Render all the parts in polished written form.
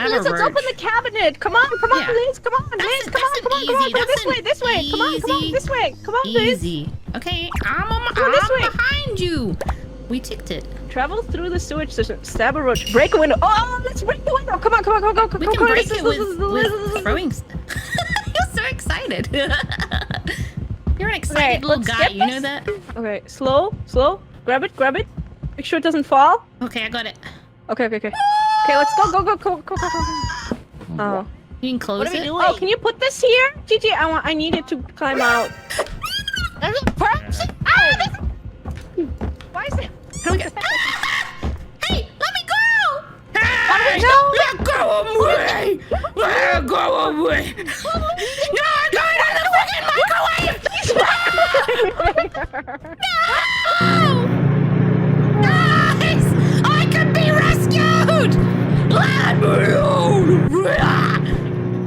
Liz, let's open the cabinet. Come on, Yeah. Liz. Come on, Liz. Come on. Go this way. Come on, this way. Come on, Liz. Easy. Okay, I'm this way. behind you. We ticked it. Travel through the sewage system. Stab a roach. Break a window. Oh, let's break the window. Come on, go. We can break it with throwing stuff. You're so excited. You're an excited little guy. You know that? Okay, slow. Grab it. Make sure it doesn't fall. Okay, I got it. Okay. Okay, let's go. Oh. You can close What are we it. doing? Oh, can you put this here? Gigi, I need it to climb out. There's a person. Why is it? How do we get? Hey, let me go! Hey, no! Let go away! Let go away! No, I'm going to the freaking microwave! No! Guys! I can be rescued! Let me alone!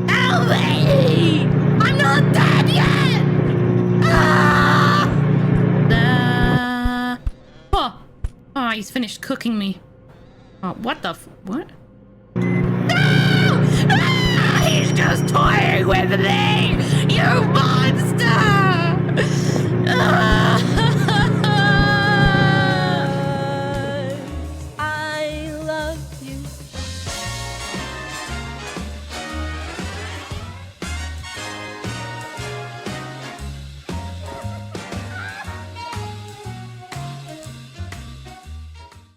Help me! I'm not dead yet! Oh, he's finished cooking me. Oh, what the what? No! Ah, he's just toying with me! You monster!